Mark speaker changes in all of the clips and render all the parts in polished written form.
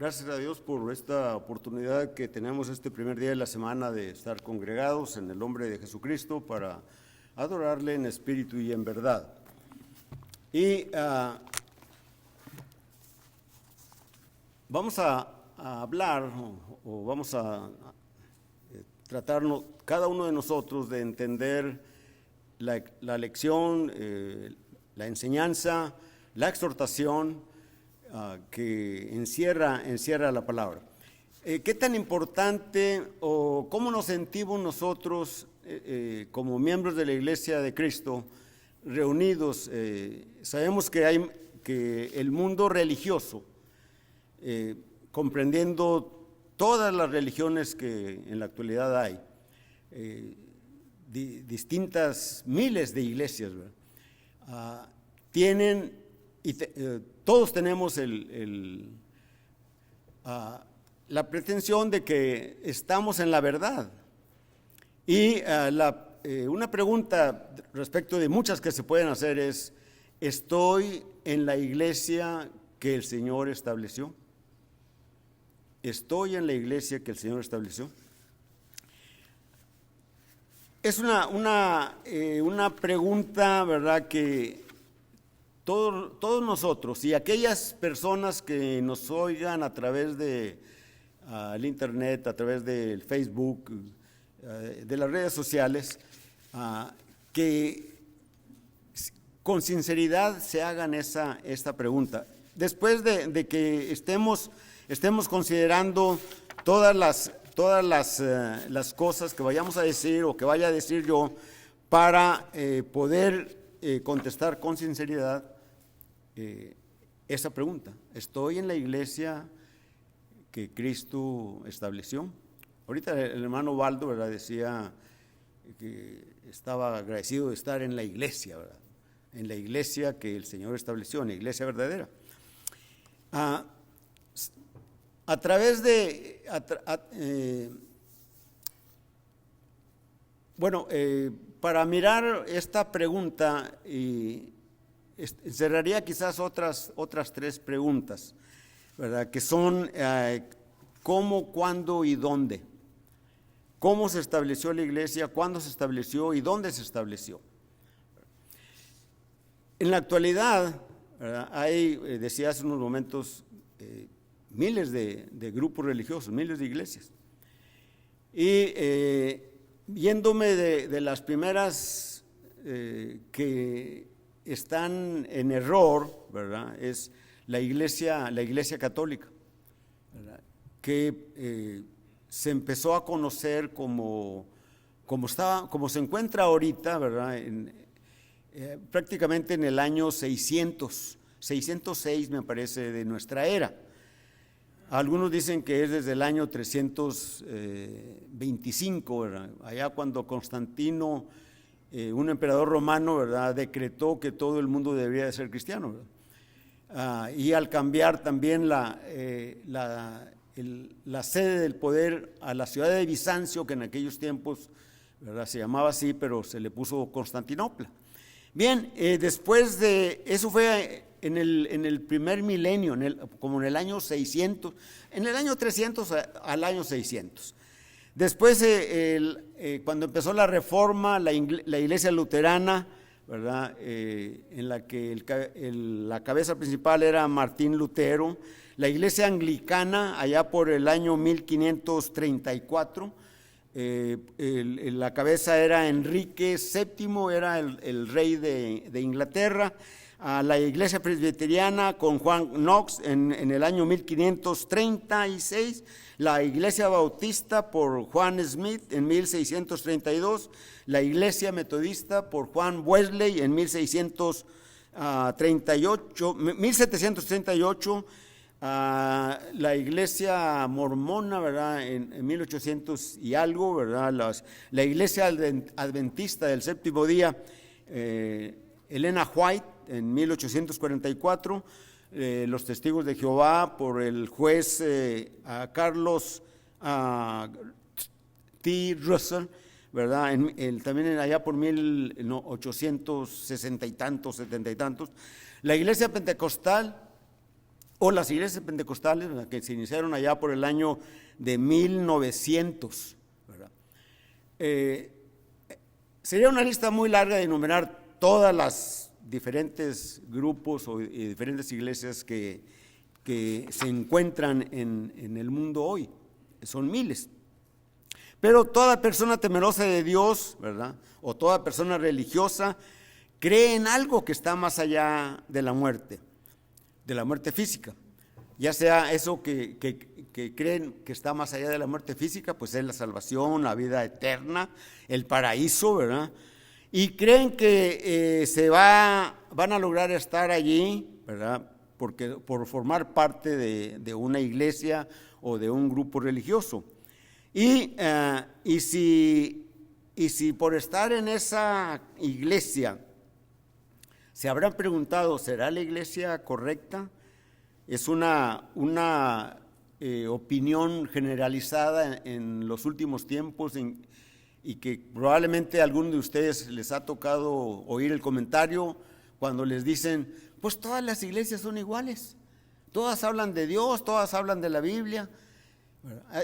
Speaker 1: Gracias a Dios por esta oportunidad que tenemos este primer día de la semana de estar congregados en el nombre de Jesucristo para adorarle en espíritu y en verdad. Y vamos a hablar o vamos a tratarnos cada uno de nosotros de entender la lección, la enseñanza, la exhortación que encierra la palabra. ¿Qué tan importante o cómo nos sentimos nosotros como miembros de la Iglesia de Cristo reunidos? Sabemos que el mundo religioso, comprendiendo todas las religiones que en la actualidad hay, distintas miles de iglesias, tienen todos tenemos la pretensión de que estamos en la verdad. Y una pregunta respecto de muchas que se pueden hacer es: ¿estoy en la iglesia que el Señor estableció? ¿Estoy en la iglesia que el Señor estableció? Es una pregunta, ¿verdad?, que todos nosotros y aquellas personas que nos oigan a través de el internet, a través del Facebook, de las redes sociales, que con sinceridad se hagan esta pregunta. Después de que estemos considerando todas las cosas que vayamos a decir o que vaya a decir yo para poder contestar con sinceridad esa pregunta: ¿estoy en la iglesia que Cristo estableció? Ahorita el hermano Waldo, ¿verdad?, decía que estaba agradecido de estar en la iglesia, ¿verdad?, en la iglesia que el Señor estableció, en la iglesia verdadera. A través de para mirar esta pregunta, encerraría quizás otras tres preguntas, ¿verdad?, que son cómo, cuándo y dónde. ¿Cómo se estableció la iglesia? ¿Cuándo se estableció? ¿Y dónde se estableció? En la actualidad, ¿verdad?, hay, decía hace unos momentos, miles de grupos religiosos, miles de iglesias. Y yéndome de las primeras que están en error, ¿verdad?, es la iglesia católica, ¿verdad?, que se empezó a conocer como se encuentra ahorita, ¿verdad?, prácticamente en el año 606 me parece de nuestra era. Algunos dicen que es desde el año 325, ¿verdad?, allá cuando Constantino, un emperador romano, ¿verdad?, decretó que todo el mundo debería de ser cristiano, ¿verdad? Y al cambiar también la sede del poder a la ciudad de Bizancio, que en aquellos tiempos, ¿verdad?, se llamaba así, pero se le puso Constantinopla. Bien, después de eso fue en el primer milenio, como en el año 600, en el año 300 al año 600. Después, cuando empezó la reforma, la iglesia luterana, ¿verdad?, en la que la cabeza principal era Martín Lutero. La iglesia anglicana, allá por el año 1534, la cabeza era Enrique VII, era el rey de Inglaterra. La iglesia presbiteriana con Juan Knox en el año 1536, la iglesia bautista por Juan Smith en 1632, la iglesia metodista por Juan Wesley en 1738, la iglesia mormona, ¿verdad?, en 1800 y algo, ¿verdad?, la iglesia adventista del séptimo día, Elena White en 1844, los testigos de Jehová por el juez Carlos T. Russell, ¿verdad?, también allá por 1860 y tantos, 70 y tantos. La iglesia pentecostal o las iglesias pentecostales, ¿verdad?, que se iniciaron allá por el año de 1900, ¿verdad? Sería una lista muy larga de enumerar todas las diferentes grupos y diferentes iglesias que se encuentran en el mundo hoy. Son miles. Pero toda persona temerosa de Dios, ¿verdad?, o toda persona religiosa, cree en algo que está más allá de la muerte física. Ya sea eso que creen que está más allá de la muerte física, pues es la salvación, la vida eterna, el paraíso, ¿verdad? Y creen que van a lograr estar allí, ¿verdad?, por formar parte de una iglesia o de un grupo religioso. Y si por estar en esa iglesia se habrán preguntado, ¿será la iglesia correcta? Es una opinión generalizada en los últimos tiempos y que probablemente a algunos de ustedes les ha tocado oír el comentario cuando les dicen, pues todas las iglesias son iguales, todas hablan de Dios, todas hablan de la Biblia.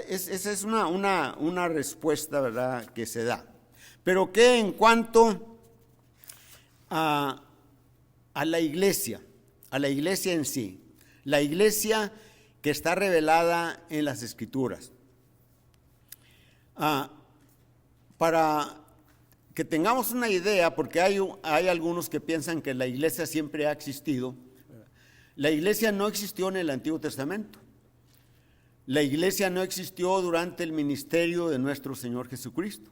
Speaker 1: Esa es una respuesta, ¿verdad?, que se da. Pero ¿qué en cuanto a la iglesia en sí? La iglesia que está revelada en las Escrituras. Para que tengamos una idea, porque hay algunos que piensan que la iglesia siempre ha existido. La iglesia no existió en el Antiguo Testamento. La iglesia no existió durante el ministerio de nuestro Señor Jesucristo.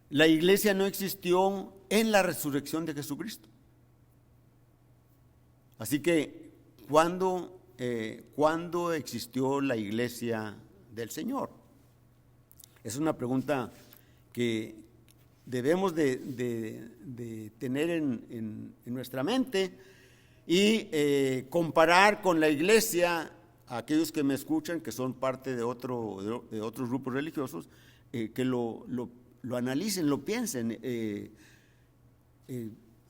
Speaker 1: La iglesia no existió en la resurrección de Jesucristo. Así que, ¿cuándo existió la iglesia del Señor? Es una pregunta que debemos de tener en nuestra mente y comparar con la iglesia. A aquellos que me escuchan, que son parte de otros grupos religiosos, que lo analicen, lo piensen,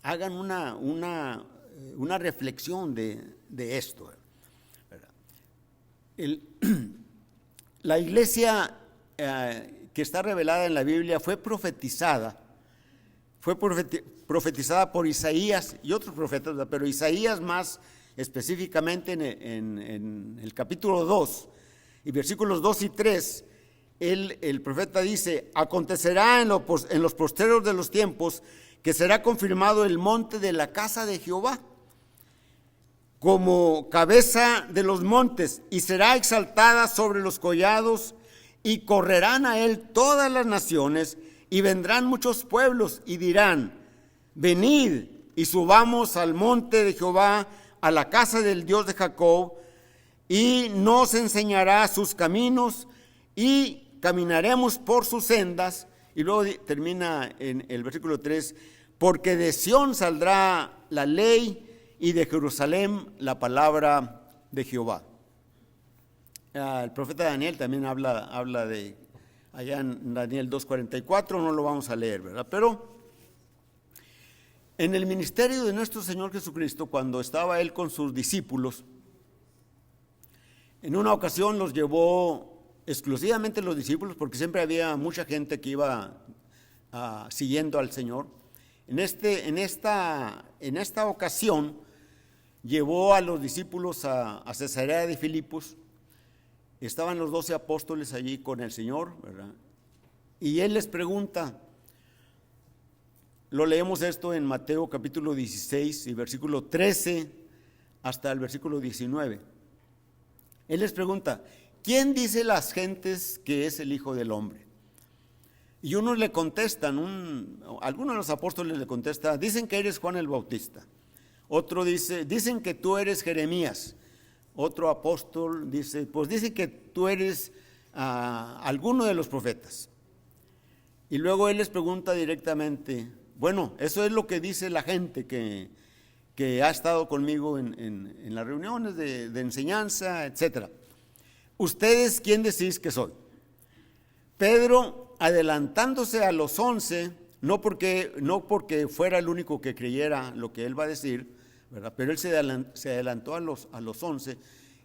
Speaker 1: hagan una reflexión de esto. La iglesia que está revelada en la Biblia fue profetizada por Isaías y otros profetas, ¿verdad?, pero Isaías más específicamente en el capítulo 2 y versículos 2 y 3, el profeta dice: acontecerá en los postreros de los tiempos que será confirmado el monte de la casa de Jehová como cabeza de los montes, y será exaltada sobre los collados, y correrán a él todas las naciones, y vendrán muchos pueblos y dirán: venid y subamos al monte de Jehová, a la casa del Dios de Jacob, y nos enseñará sus caminos, y caminaremos por sus sendas. Y luego termina en el versículo 3, porque de Sión saldrá la ley, y de Jerusalén la palabra de Jehová. El profeta Daniel también habla de, allá en Daniel 2:44, no lo vamos a leer, ¿verdad? Pero en el ministerio de nuestro Señor Jesucristo, cuando estaba Él con sus discípulos, en una ocasión los llevó exclusivamente los discípulos, porque siempre había mucha gente que iba siguiendo al Señor. En esta ocasión llevó a los discípulos a Cesarea de Filipos. Estaban los 12 apóstoles allí con el Señor, ¿verdad? Y Él les pregunta. Lo leemos esto en Mateo capítulo 16 y versículo 13 hasta el versículo 19. Él les pregunta: ¿quién dice las gentes que es el Hijo del Hombre? Y unos le contestan, algunos de los apóstoles le contestan: dicen que eres Juan el Bautista. Otro dicen que tú eres Jeremías. Otro apóstol dice, pues dicen que tú eres alguno de los profetas. Y luego Él les pregunta directamente: bueno, eso es lo que dice la gente que ha estado conmigo en las reuniones de enseñanza, etc. ¿Ustedes quién decís que soy? Pedro, adelantándose a los 11, no porque fuera el único que creyera lo que él va a decir, ¿verdad? Pero él se adelantó a los 11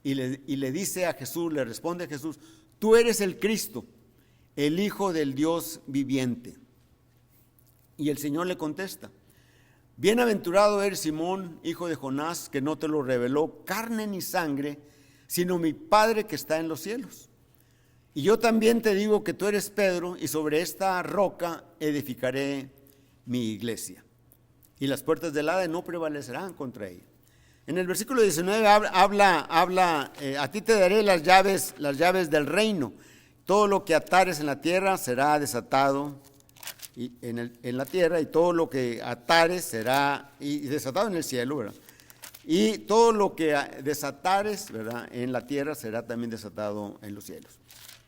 Speaker 1: y le dice a Jesús, le responde a Jesús: tú eres el Cristo, el Hijo del Dios viviente. Y el Señor le contesta: bienaventurado eres, Simón, hijo de Jonás, que no te lo reveló carne ni sangre, sino mi Padre que está en los cielos. Y yo también te digo que tú eres Pedro, y sobre esta roca edificaré mi iglesia, y las puertas del Hades no prevalecerán contra ella. En el versículo 19 habla a ti te daré las llaves del reino. Todo lo que atares en la tierra será desatado en la tierra, y todo lo que atares será desatado en el cielo, ¿verdad? Y todo lo que desatares, ¿verdad?, en la tierra será también desatado en los cielos.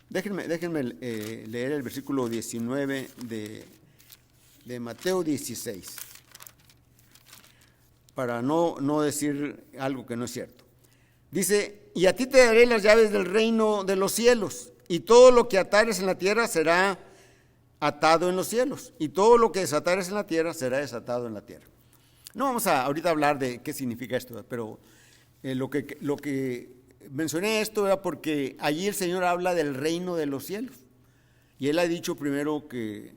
Speaker 1: Déjenme leer el versículo 19 de Mateo 16, para no decir algo que no es cierto. Dice: y a ti te daré las llaves del reino de los cielos, y todo lo que atares en la tierra será atado en los cielos, y todo lo que desatares en la tierra será desatado en la tierra. No vamos a ahorita hablar de qué significa esto, pero lo que mencioné esto era porque allí el Señor habla del reino de los cielos, y Él ha dicho primero que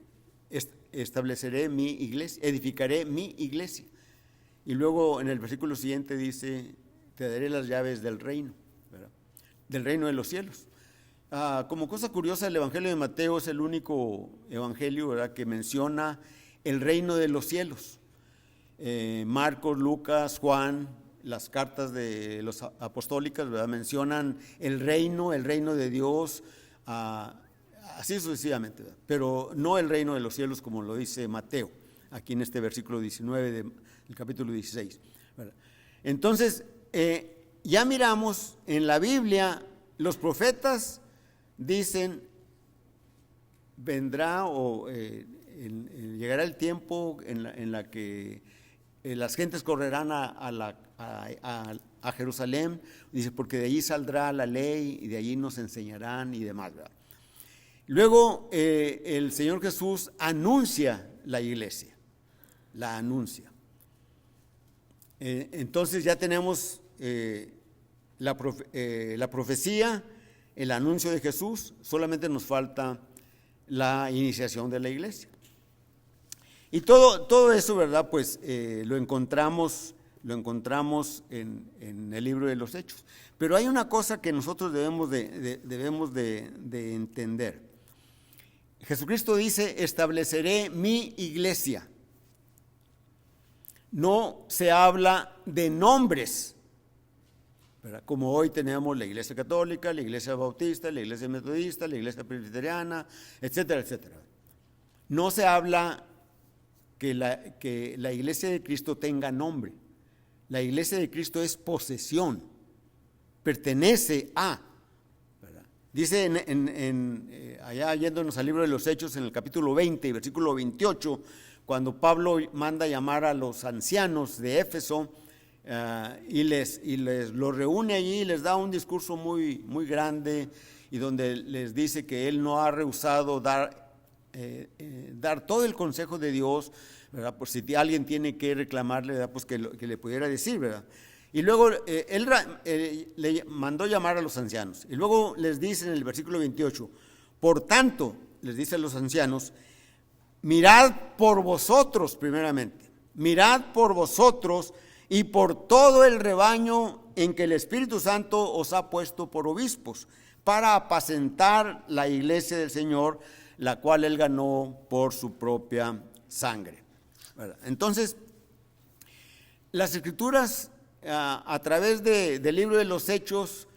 Speaker 1: estableceré mi iglesia, edificaré mi iglesia, y luego en el versículo siguiente dice: te daré las llaves del reino, ¿verdad?, del reino de los cielos. Como cosa curiosa, el Evangelio de Mateo es el único evangelio, ¿verdad?, que menciona el reino de los cielos. Marcos, Lucas, Juan, las cartas de los apostólicas, ¿verdad?, mencionan el reino de Dios, así sucesivamente, ¿verdad?, pero no el reino de los cielos como lo dice Mateo, aquí en este versículo 19 del capítulo 16, ¿verdad? Entonces, ya miramos en la Biblia, los profetas dicen: vendrá llegará el tiempo en la que las gentes correrán a Jerusalén, dice, porque de allí saldrá la ley y de allí nos enseñarán y demás, ¿verdad? Luego el Señor Jesús anuncia la iglesia, la anuncia. Entonces ya tenemos la profecía, el anuncio de Jesús, solamente nos falta la iniciación de la iglesia. Y todo eso, ¿verdad?, pues lo encontramos en el libro de los Hechos. Pero hay una cosa que nosotros debemos de entender. Jesucristo dice: estableceré mi iglesia. No se habla de nombres, ¿verdad?, como hoy tenemos la iglesia católica, la iglesia bautista, la iglesia metodista, la iglesia presbiteriana, etcétera, etcétera. No se habla que la iglesia de Cristo tenga nombre. La iglesia de Cristo es posesión, pertenece a, ¿verdad? Dice allá yéndonos al libro de los Hechos, en el capítulo 20, versículo 28, cuando Pablo manda llamar a los ancianos de Éfeso, y los reúne allí y les da un discurso muy, muy grande, y donde les dice que él no ha rehusado dar todo el consejo de Dios, ¿verdad?, por si alguien tiene que reclamarle, ¿verdad?, pues que le pudiera decir, ¿verdad? Y luego él le mandó llamar a los ancianos, y luego les dice en el versículo 28: por tanto, les dice a los ancianos, mirad por vosotros primeramente, mirad por vosotros y por todo el rebaño en que el Espíritu Santo os ha puesto por obispos, para apacentar la iglesia del Señor, la cual él ganó por su propia sangre, ¿verdad? Entonces, las Escrituras, a través del libro de los Hechos,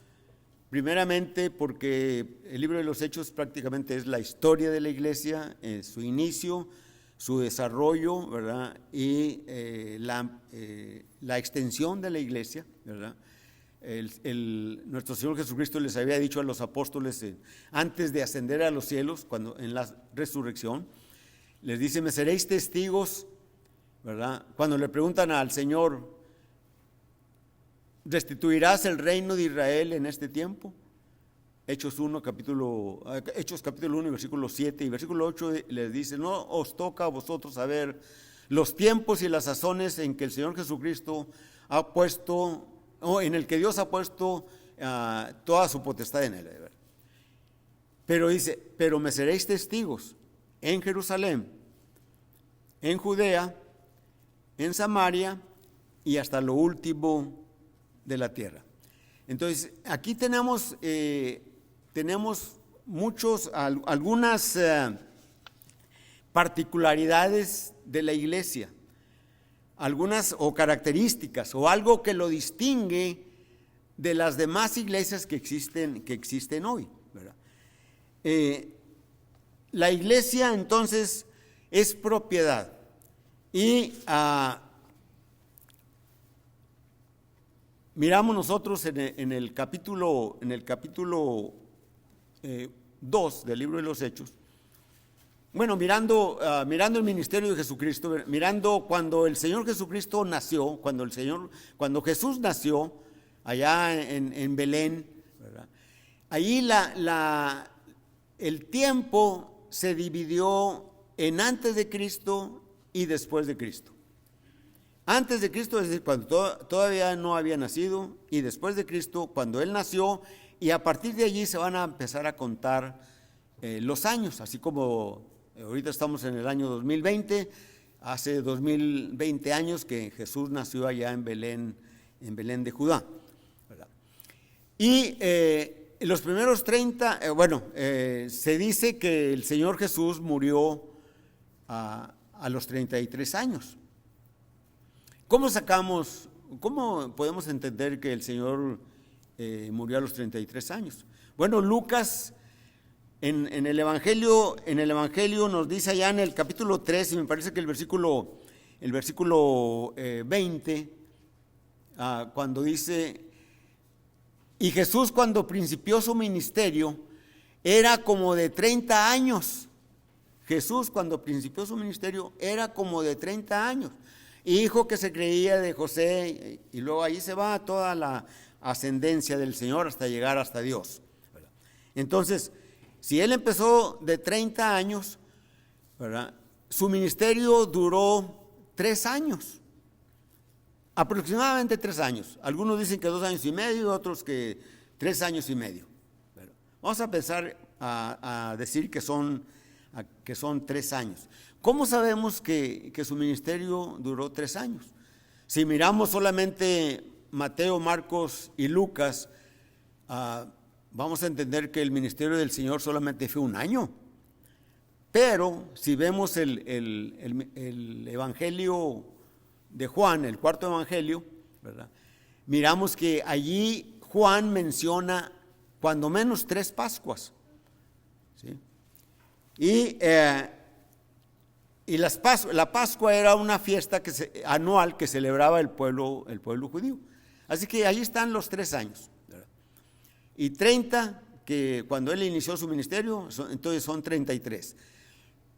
Speaker 1: primeramente porque el libro de los Hechos prácticamente es la historia de la iglesia, su inicio, su desarrollo, ¿verdad?, y la extensión de la iglesia, ¿verdad? Nuestro Señor Jesucristo les había dicho a los apóstoles antes de ascender a los cielos, cuando en la resurrección, les dice: me seréis testigos, ¿verdad? Cuando le preguntan al Señor: ¿restituirás el reino de Israel en este tiempo? Hechos capítulo 1, versículo 7 y versículo 8 les dice: no os toca a vosotros saber los tiempos y las sazones en que el Señor Jesucristo ha puesto, o en el que Dios ha puesto toda su potestad en él. ¿Verdad? Pero dice, pero me seréis testigos en Jerusalén, en Judea, en Samaria y hasta lo último de la tierra. Entonces, aquí tenemos algunas particularidades de la iglesia, algunas o características o algo que lo distingue de las demás iglesias que existen hoy, ¿verdad? La iglesia entonces es propiedad y miramos nosotros en el capítulo 2 del libro de los Hechos. Bueno, mirando el ministerio de Jesucristo, mirando cuando el Señor Jesucristo nació, cuando Jesús nació allá en Belén, ¿verdad? Ahí el tiempo se dividió en antes de Cristo y después de Cristo. Antes de Cristo, es decir, cuando todavía no había nacido, y después de Cristo, cuando Él nació, y a partir de allí se van a empezar a contar los años, así como ahorita estamos en el año 2020, hace 2020 años que Jesús nació allá en Belén de Judá, ¿verdad? Y los primeros 30, se dice que el Señor Jesús murió a los 33 años. ¿Cómo podemos entender que el Señor murió a los 33 años? Bueno, Lucas en el Evangelio nos dice allá en el capítulo 3, y me parece que el versículo 20, cuando dice, y Jesús cuando principió su ministerio era como de 30 años. Jesús cuando principió su ministerio era como de 30 años. Hijo que se creía de José, y luego ahí se va toda la ascendencia del Señor hasta llegar hasta Dios, ¿verdad? Entonces, si Él empezó de 30 años, ¿verdad?, su ministerio duró 3 años, aproximadamente 3 años. Algunos dicen que 2 años y medio, otros que 3 años y medio, ¿verdad? Vamos a pensar a decir que son 3 años. ¿Cómo sabemos que su ministerio duró 3 años? Si miramos solamente Mateo, Marcos y Lucas, vamos a entender que el ministerio del Señor solamente fue 1 año. Pero si vemos el Evangelio de Juan, el 4.º Evangelio, ¿verdad?, miramos que allí Juan menciona cuando menos 3 Pascuas, ¿sí? Y la Pascua era una fiesta anual que celebraba el pueblo judío. Así que ahí están los 3 años, ¿verdad? Y 30, que cuando él inició su ministerio, entonces son 33.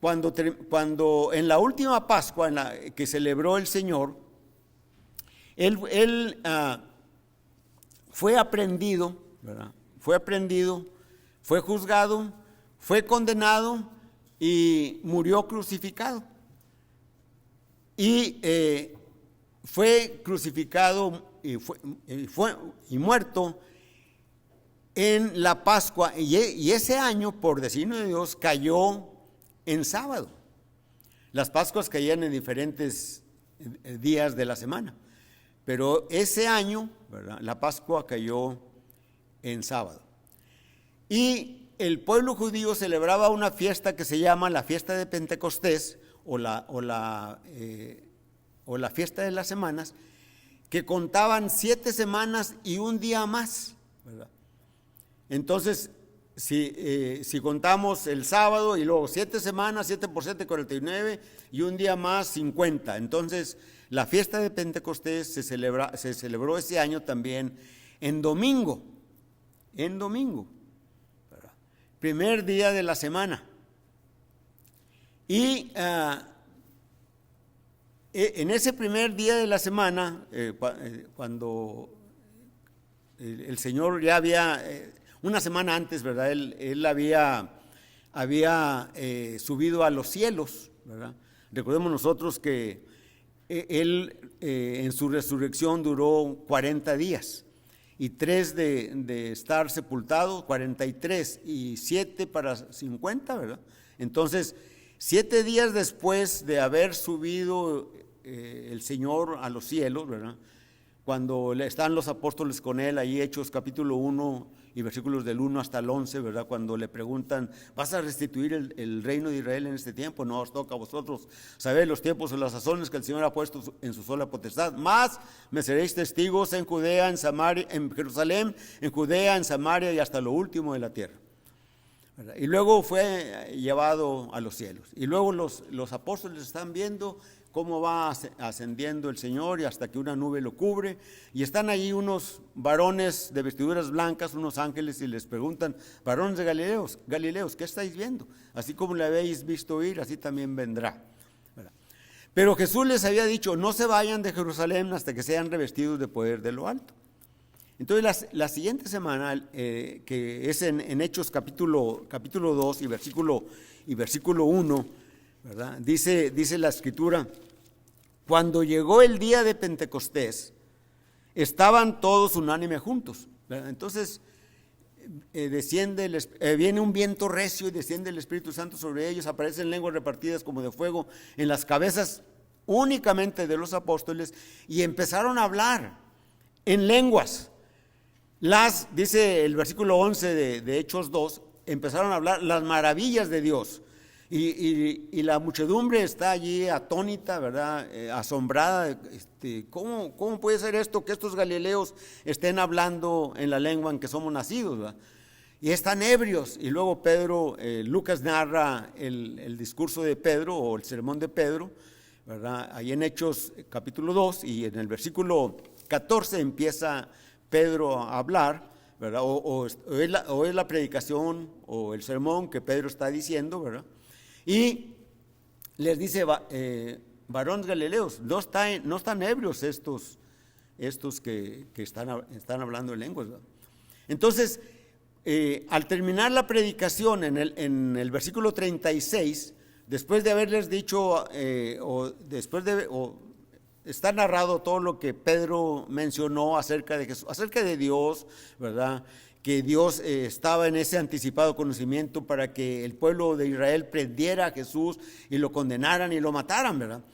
Speaker 1: Cuando en la última Pascua que celebró el Señor, él fue aprehendido, ¿verdad? Fue juzgado, fue condenado y murió crucificado. Y fue crucificado y muerto en la Pascua, y ese año, por designio de Dios, cayó en sábado. Las Pascuas caían en diferentes días de la semana, pero ese año, ¿verdad?, la Pascua cayó en sábado. Y el pueblo judío celebraba una fiesta que se llama la fiesta de Pentecostés o la fiesta de las semanas, que contaban 7 semanas y 1 día más, ¿verdad? Entonces, si contamos el sábado y luego 7 semanas, 7 por 7, 49, y 1 día más, 50. Entonces, la fiesta de Pentecostés se celebró ese año también en domingo, ¿verdad?, primer día de la semana. Y en ese primer día de la semana, cuando el Señor ya había, una semana antes, ¿verdad?, él había subido a los cielos, ¿verdad? Recordemos nosotros que Él en su resurrección duró 40 días y 3 de estar sepultado, 43 y 7 para 50, ¿verdad? Entonces, 7 días después de haber subido el Señor a los cielos, ¿verdad? Cuando están los apóstoles con él, ahí Hechos capítulo 1 y versículos del 1 hasta el 11, ¿verdad? Cuando le preguntan, ¿vas a restituir el reino de Israel en este tiempo? No os toca a vosotros saber los tiempos o las sazones que el Señor ha puesto en su sola potestad. Más me seréis testigos en Judea, en Samaria, en Jerusalén, en Judea, en Samaria y hasta lo último de la tierra, ¿verdad? Y luego fue llevado a los cielos. Y luego los apóstoles están viendo cómo va ascendiendo el Señor y hasta que una nube lo cubre. Y están ahí unos varones de vestiduras blancas, unos ángeles, y les preguntan, varones de Galileos, ¿qué estáis viendo? Así como le habéis visto ir, así también vendrá, ¿verdad? Pero Jesús les había dicho, no se vayan de Jerusalén hasta que sean revestidos de poder de lo alto. Entonces la siguiente semana, que es en Hechos capítulo 2 y versículo 1, ¿verdad? Dice la Escritura, cuando llegó el día de Pentecostés, estaban todos unánime juntos, ¿verdad? Entonces viene un viento recio y desciende el Espíritu Santo sobre ellos, aparecen lenguas repartidas como de fuego en las cabezas únicamente de los apóstoles, y empezaron a hablar en lenguas. Dice el versículo 11 de Hechos 2, empezaron a hablar las maravillas de Dios. Y la muchedumbre está allí atónita, ¿verdad? Asombrada. ¿Cómo puede ser esto que estos galileos estén hablando en la lengua en que somos nacidos, ¿verdad? Y están ebrios. Y luego Lucas narra el discurso de Pedro o el sermón de Pedro, ¿verdad? Ahí en Hechos capítulo 2 y en el versículo 14 empieza Pedro a hablar, ¿verdad? O es la predicación o el sermón que Pedro está diciendo, ¿verdad? Y les dice, varones galileos, no están ebrios estos que están hablando en lenguas, ¿verdad? Entonces, al terminar la predicación en el versículo 36, después de haberles dicho, está narrado todo lo que Pedro mencionó acerca de Jesús, acerca de Dios, ¿verdad? Que Dios estaba en ese anticipado conocimiento para que el pueblo de Israel prendiera a Jesús y lo condenaran y lo mataran, ¿verdad?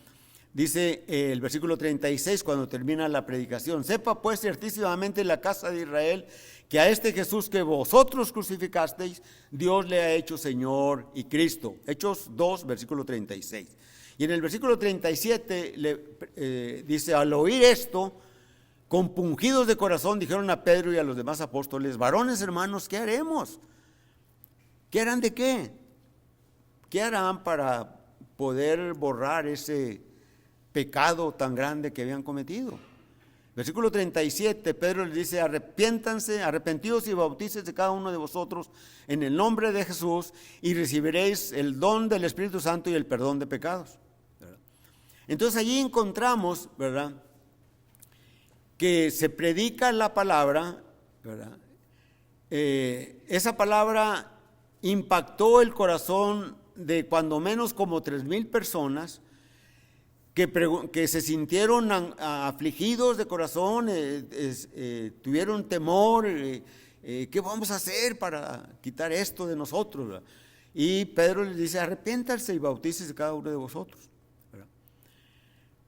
Speaker 1: Dice el versículo 36 cuando termina la predicación, sepa pues ciertísimamente la casa de Israel que a este Jesús que vosotros crucificasteis, Dios le ha hecho Señor y Cristo. Hechos 2, versículo 36. Y en el versículo 37 dice, al oír esto, compungidos de corazón, dijeron a Pedro y a los demás apóstoles, varones hermanos, ¿qué haremos? ¿Qué harán de qué? ¿Qué harán para poder borrar ese pecado tan grande que habían cometido? Versículo 37, Pedro les dice, arrepentíos y bautícese cada uno de vosotros en el nombre de Jesús y recibiréis el don del Espíritu Santo y el perdón de pecados, ¿verdad? Entonces allí encontramos, ¿verdad?, que se predica la palabra, ¿verdad? Esa palabra impactó el corazón de cuando menos como 3,000 personas que se sintieron afligidos de corazón, tuvieron temor, ¿qué vamos a hacer para quitar esto de nosotros, ¿verdad? Y Pedro les dice, arrepiéntanse y bautícese cada uno de vosotros, ¿verdad?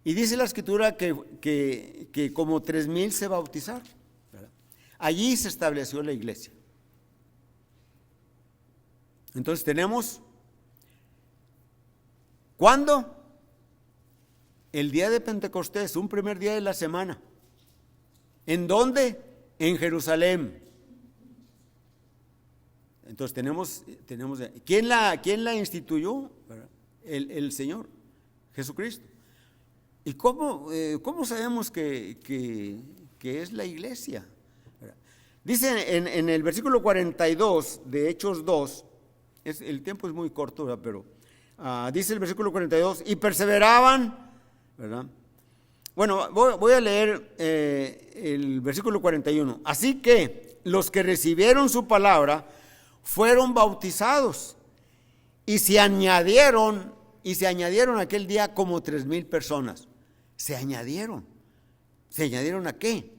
Speaker 1: Y dice la Escritura que como 3,000 se bautizaron, ¿verdad? Allí se estableció la iglesia. Entonces tenemos, ¿cuándo? El día de Pentecostés, un primer día de la semana. ¿En dónde? En Jerusalén. Entonces tenemos ¿quién la instituyó? El Señor Jesucristo. ¿Y cómo sabemos que es la iglesia? Dice en el versículo 42 de Hechos 2, el tiempo es muy corto, ¿verdad? Pero dice el versículo 42, y perseveraban, ¿verdad? Bueno, voy a leer el versículo 41. Así que los que recibieron su palabra fueron bautizados y se añadieron aquel día como 3,000 personas. se añadieron. ¿Se añadieron a qué?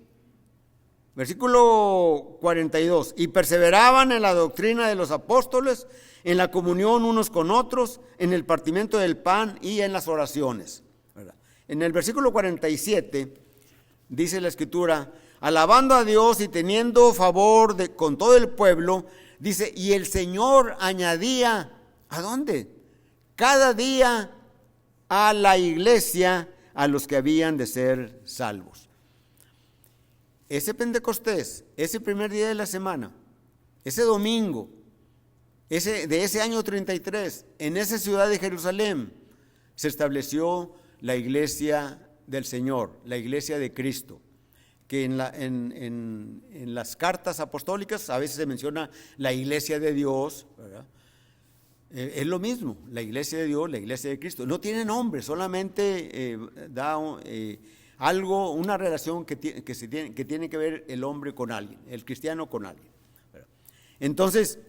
Speaker 1: Versículo 42. Y perseveraban en la doctrina de los apóstoles, en la comunión unos con otros, en el partimiento del pan y en las oraciones. ¿Verdad? En el versículo 47 dice la Escritura, alabando a Dios y teniendo favor con todo el pueblo, dice, y el Señor añadía, ¿a dónde? Cada día a la iglesia a los que habían de ser salvos. Ese Pentecostés, ese primer día de la semana, ese domingo, de ese año 33, en esa ciudad de Jerusalén, se estableció la iglesia del Señor, la iglesia de Cristo, que en las cartas apostólicas a veces se menciona la iglesia de Dios, ¿verdad? Es lo mismo, la iglesia de Dios, la iglesia de Cristo. No tiene nombre, solamente da algo, una relación que tiene que ver el hombre con alguien, el cristiano con alguien. Entonces,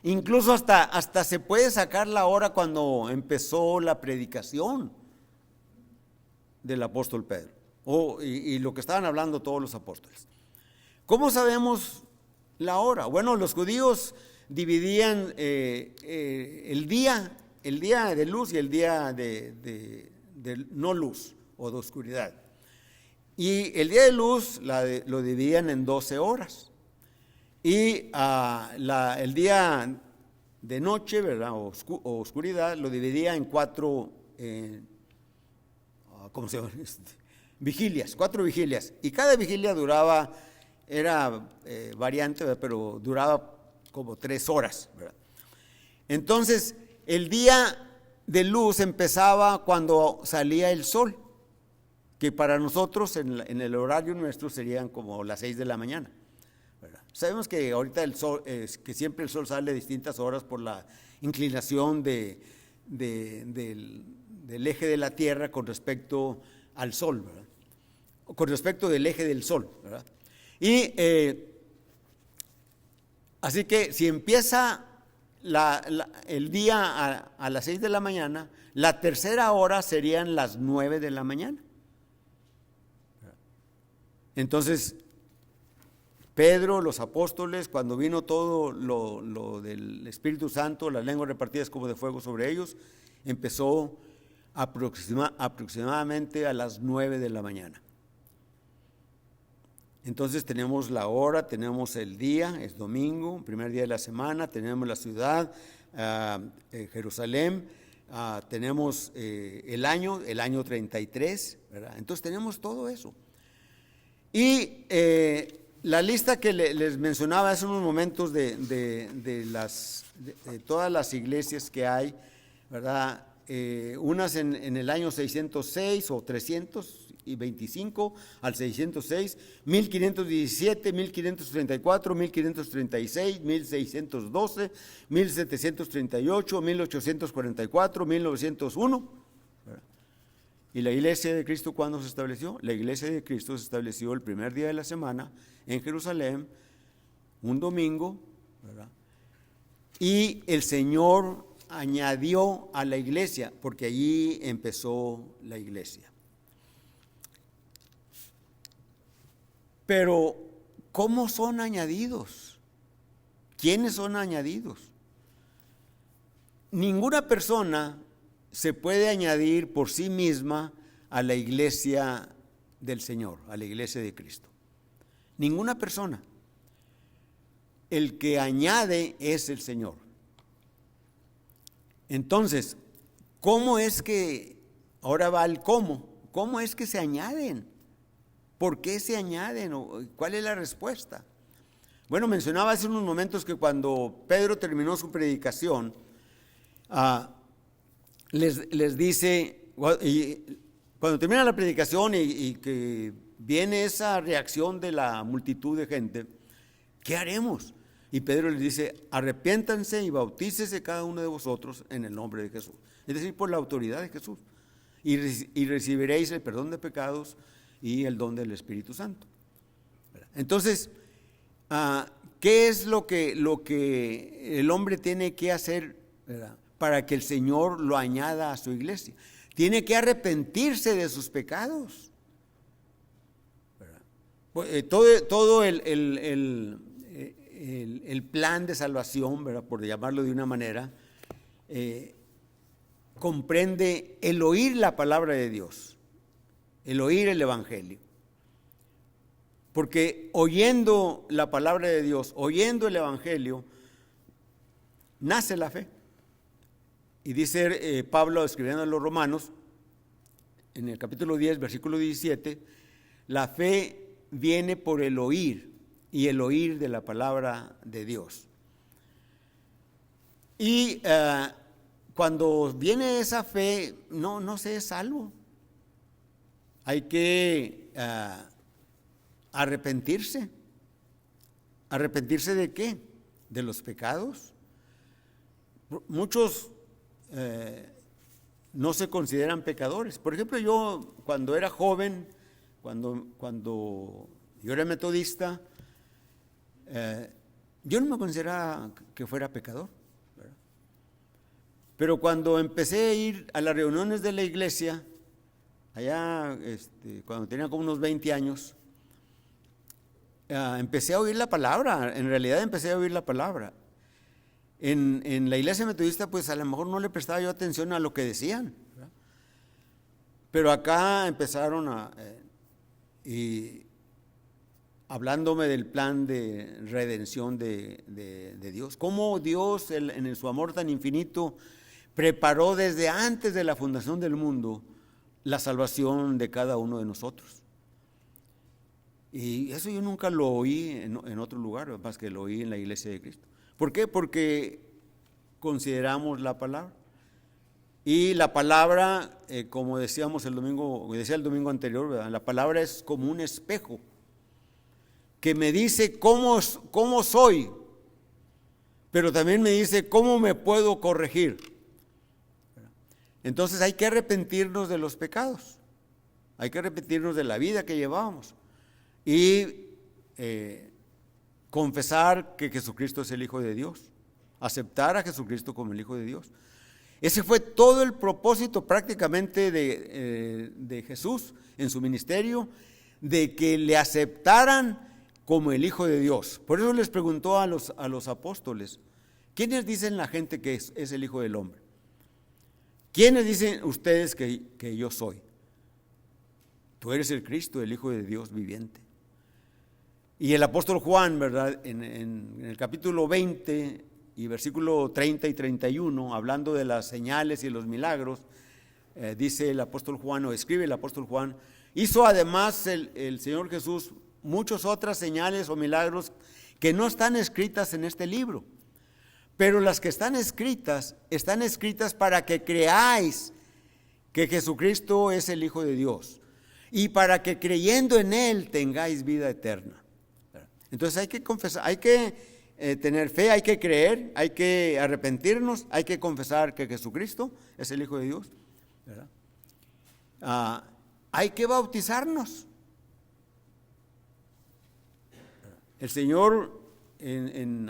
Speaker 1: incluso hasta se puede sacar la hora cuando empezó la predicación del apóstol Pedro, y lo que estaban hablando todos los apóstoles. ¿Cómo sabemos la hora? Bueno, los judíos dividían el día de luz y el día de no luz o de oscuridad. Y el día de luz lo dividían en 12 horas. Y el día de noche, ¿verdad? O oscuridad, lo dividía en 4, ¿cómo se llama? Vigilias, 4 vigilias. Y cada vigilia era variante, ¿verdad? Pero duraba como 3 horas, ¿verdad? Entonces, el día de luz empezaba cuando salía el sol, que para nosotros en el horario nuestro serían como las 6 de la mañana, ¿verdad? Sabemos que ahorita el sol, que siempre el sol sale a distintas horas por la inclinación del eje de la Tierra con respecto al sol, ¿verdad? Con respecto del eje del sol, ¿verdad? Y así que si empieza el día a las 6 de la mañana, la tercera hora serían las 9 de la mañana. Entonces, Pedro, los apóstoles, cuando vino todo lo del Espíritu Santo, las lenguas repartidas como de fuego sobre ellos, empezó aproximadamente a las 9 de la mañana. Entonces tenemos la hora, tenemos el día, es domingo, primer día de la semana, tenemos la ciudad, Jerusalén, tenemos el año 33, ¿verdad? Entonces tenemos todo eso. Y la lista que les mencionaba hace unos momentos de todas las iglesias que hay, ¿verdad? Unas en el año 606 o 325 al 606, 1517, 1534, 1536, 1612, 1738, 1844, 1901. ¿Y la iglesia de Cristo cuándo se estableció? La iglesia de Cristo se estableció el primer día de la semana en Jerusalén, un domingo, ¿verdad? Y el Señor añadió a la iglesia, porque allí empezó la iglesia. Pero, ¿cómo son añadidos? ¿Quiénes son añadidos? Ninguna persona se puede añadir por sí misma a la iglesia del Señor, a la iglesia de Cristo. Ninguna persona. El que añade es el Señor. Entonces, ¿cómo es que, ahora va el cómo es que se añaden? ¿Por qué se añaden? ¿Cuál es la respuesta? Bueno, mencionaba hace unos momentos que cuando Pedro terminó su predicación, les dice, cuando termina la predicación y que viene esa reacción de la multitud de gente, ¿qué haremos? Y Pedro les dice, arrepiéntanse y bautícese cada uno de vosotros en el nombre de Jesús. Es decir, por la autoridad de Jesús. Y recibiréis el perdón de pecados y el don del Espíritu Santo. Entonces, ¿qué es lo que el hombre tiene que hacer, ¿verdad?, para que el Señor lo añada a su iglesia? tiene que arrepentirse de sus pecados. Todo el plan de salvación, ¿verdad?, por llamarlo de una manera, comprende el oír la palabra de Dios, el oír el Evangelio. Porque oyendo la palabra de Dios, oyendo el Evangelio, nace la fe. Y dice Pablo, escribiendo a los Romanos, en el capítulo 10, versículo 17, la fe viene por el oír, y el oír de la palabra de Dios. Y cuando viene esa fe, no se es salvo. Hay que arrepentirse. ¿Arrepentirse de qué? De los pecados. Muchos no se consideran pecadores. Por ejemplo, yo cuando era joven, cuando yo era metodista, yo no me consideraba que fuera pecador, ¿verdad? Pero cuando empecé a ir a las reuniones de la iglesia, allá cuando tenía como unos 20 años, empecé a oír la palabra. En realidad empecé a oír la palabra. En la iglesia metodista, pues a lo mejor no le prestaba yo atención a lo que decían, ¿verdad? Pero acá empezaron y hablándome del plan de redención de Dios. Cómo Dios, en su amor tan infinito, preparó desde antes de la fundación del mundo la salvación de cada uno de nosotros. Y eso yo nunca lo oí en otro lugar, más que lo oí en la iglesia de Cristo. ¿Por qué? Porque consideramos la palabra. Y la palabra, como decíamos el domingo anterior, ¿verdad?, la palabra es como un espejo que me dice cómo soy, pero también me dice cómo me puedo corregir. Entonces hay que arrepentirnos de los pecados, hay que arrepentirnos de la vida que llevábamos y confesar que Jesucristo es el Hijo de Dios, aceptar a Jesucristo como el Hijo de Dios. Ese fue todo el propósito prácticamente de Jesús en su ministerio, de que le aceptaran como el Hijo de Dios. Por eso les preguntó a los apóstoles: ¿quiénes dicen la gente que es el Hijo del Hombre? ¿Quiénes dicen ustedes que yo soy? Tú eres el Cristo, el Hijo de Dios viviente. Y el apóstol Juan, ¿verdad?, en el capítulo 20 y versículo 30 y 31, hablando de las señales y los milagros, dice el apóstol Juan, o escribe el apóstol Juan: hizo además el Señor Jesús muchas otras señales o milagros que no están escritas en este libro, pero las que están escritas para que creáis que Jesucristo es el Hijo de Dios y para que creyendo en Él tengáis vida eterna. Entonces hay que confesar, hay que tener fe, hay que creer, hay que arrepentirnos, hay que confesar que Jesucristo es el Hijo de Dios, ¿verdad? Hay que bautizarnos. El Señor,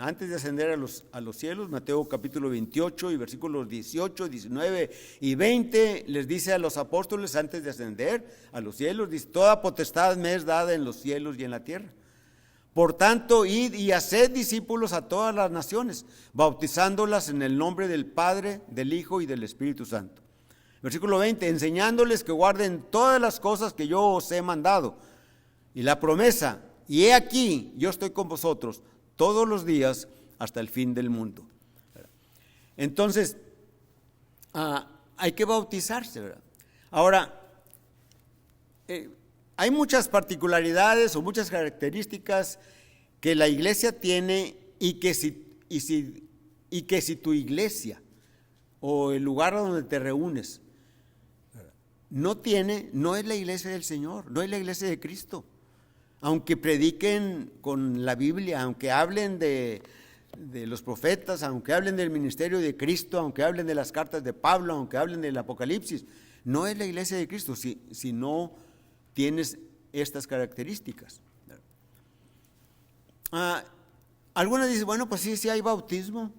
Speaker 1: antes de ascender a los cielos, Mateo capítulo 28 y versículos 18, 19 y 20, les dice a los apóstoles antes de ascender a los cielos, dice: toda potestad me es dada en los cielos y en la tierra. Por tanto, id y haced discípulos a todas las naciones, bautizándolas en el nombre del Padre, del Hijo y del Espíritu Santo. Versículo 20, enseñándoles que guarden todas las cosas que yo os he mandado. Y la promesa: y he aquí, yo estoy con vosotros todos los días hasta el fin del mundo. Entonces, hay que bautizarse, ¿verdad? Ahora, hay muchas particularidades o muchas características que la iglesia tiene y que si tu iglesia o el lugar donde te reúnes no es la iglesia del Señor, no es la iglesia de Cristo. Aunque prediquen con la Biblia, aunque hablen de los profetas, aunque hablen del ministerio de Cristo, aunque hablen de las cartas de Pablo, aunque hablen del Apocalipsis, no es la iglesia de Cristo si no tienes estas características. Algunos dicen: bueno, pues sí hay bautismo,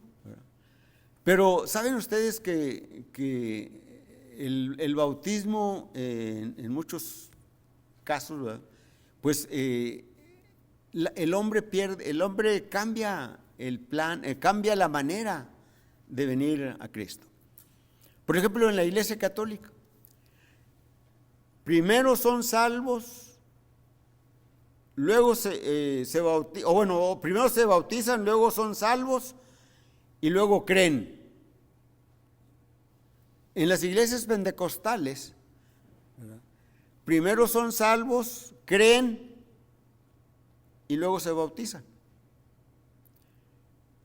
Speaker 1: pero ¿saben ustedes que el bautismo en muchos casos, ¿verdad? Pues el hombre cambia el plan, cambia la manera de venir a Cristo. Por ejemplo, en la Iglesia Católica, primero son salvos, luego primero se bautizan, luego son salvos y luego creen. En las iglesias pentecostales, ¿verdad?, primero son salvos, creen y luego se bautizan.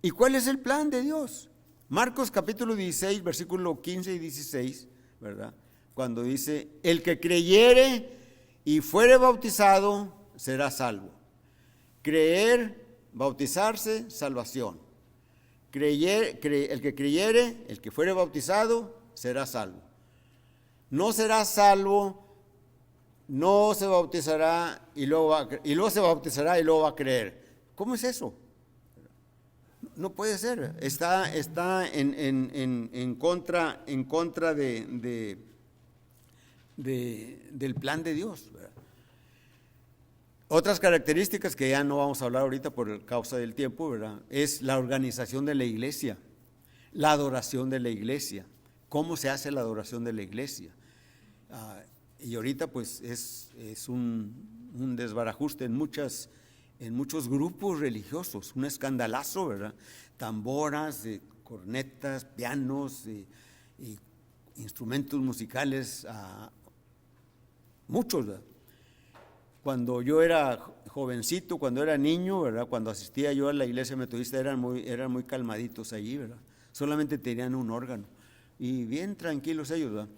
Speaker 1: ¿Y cuál es el plan de Dios? Marcos capítulo 16, versículo 15 y 16, ¿verdad?, cuando dice: el que creyere y fuere bautizado será salvo. Creer, bautizarse, salvación. El que creyere, el que fuere bautizado, será salvo. No será salvo, no se bautizará y luego se bautizará y luego va a creer. ¿Cómo es eso? No puede ser. Está en contra del plan de Dios, ¿verdad? Otras características que ya no vamos a hablar ahorita por causa del tiempo, ¿verdad?, es la organización de la iglesia, la adoración de la iglesia. ¿Cómo se hace la adoración de la iglesia? Y ahorita pues es un desbarajuste en muchos grupos religiosos, un escandalazo, ¿verdad? Tamboras, cornetas, pianos, y instrumentos musicales, muchos, ¿verdad? Cuando yo era jovencito, cuando era niño, ¿verdad?, cuando asistía yo a la iglesia metodista, eran muy calmaditos allí, ¿verdad? Solamente tenían un órgano y bien tranquilos ellos, ¿verdad?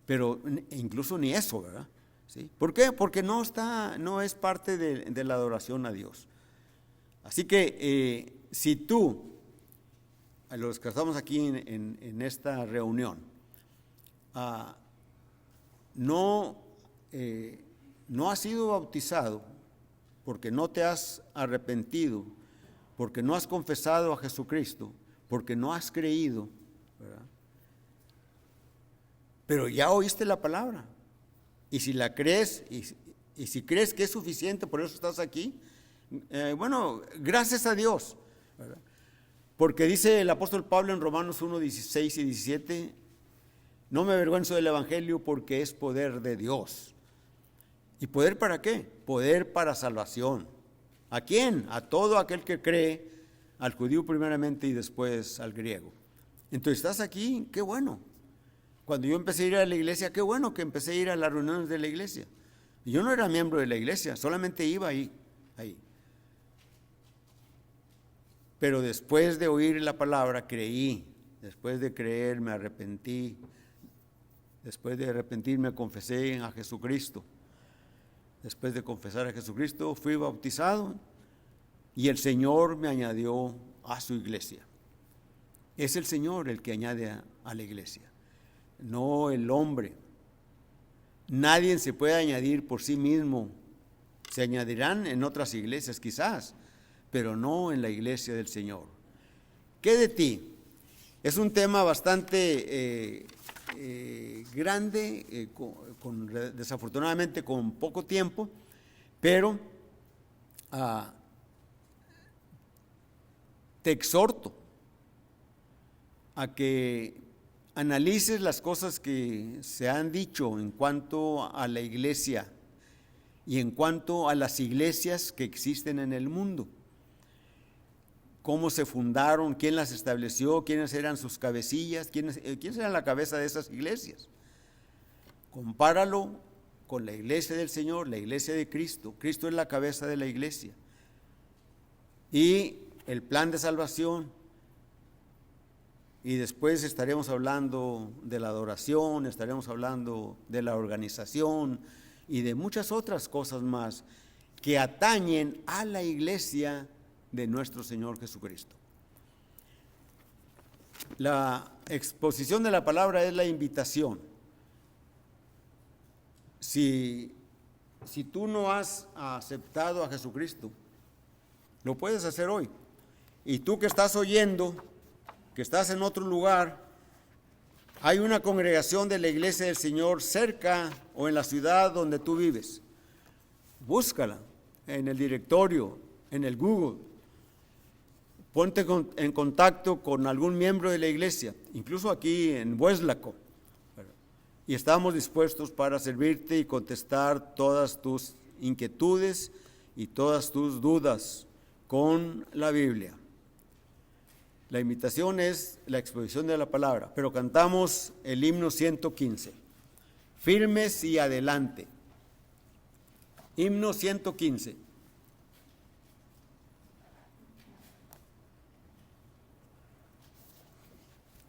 Speaker 1: Pero incluso ni eso, ¿verdad? ¿Sí? ¿Por qué? Porque no es parte de la adoración a Dios. Así que si tú, a los que estamos aquí en esta reunión, no has sido bautizado porque no te has arrepentido, porque no has confesado a Jesucristo, porque no has creído, ¿verdad?, pero ya oíste la palabra, y si la crees, y si crees que es suficiente, por eso estás aquí, bueno, gracias a Dios, ¿verdad? Porque dice el apóstol Pablo en Romanos 1, 16 y 17, no me avergüenzo del evangelio porque es poder de Dios. ¿Y poder para qué? Poder para salvación. ¿A quién? A todo aquel que cree, al judío primeramente y después al griego. Entonces, ¿estás aquí? ¡Qué bueno! Cuando yo empecé a ir a la iglesia, qué bueno que empecé a ir a las reuniones de la iglesia. Yo no era miembro de la iglesia, solamente iba ahí. Pero después de oír la palabra, creí. Después de creer, me arrepentí. Después de arrepentirme, confesé a Jesucristo. Después de confesar a Jesucristo, fui bautizado y el Señor me añadió a su iglesia. Es el Señor el que añade a la iglesia, no el hombre. Nadie se puede añadir por sí mismo. Se añadirán en otras iglesias quizás, pero no en la iglesia del Señor. ¿Qué de ti? Es un tema bastante grande, desafortunadamente con poco tiempo, pero te exhorto a que analices las cosas que se han dicho en cuanto a la iglesia y en cuanto a las iglesias que existen en el mundo. Cómo se fundaron, quién las estableció, quiénes eran sus cabecillas, quiénes eran la cabeza de esas iglesias. Compáralo con la iglesia del Señor, la iglesia de Cristo. Cristo es la cabeza de la iglesia. Y el plan de salvación. Y después estaremos hablando de la adoración, estaremos hablando de la organización y de muchas otras cosas más que atañen a la iglesia de nuestro Señor Jesucristo. La exposición de la palabra es la invitación. Si tú no has aceptado a Jesucristo, lo puedes hacer hoy. Y tú que estás oyendo, que estás en otro lugar, Hay una congregación de la Iglesia del Señor cerca o en la ciudad donde tú vives. Búscala en el directorio, en el Google. Ponte en contacto con algún miembro de la iglesia, incluso aquí en Hueslaco. Y estamos dispuestos para servirte y contestar todas tus inquietudes y todas tus dudas con la Biblia. La invitación es la exposición de la palabra, pero cantamos el himno 115. Firmes y adelante. Himno 115.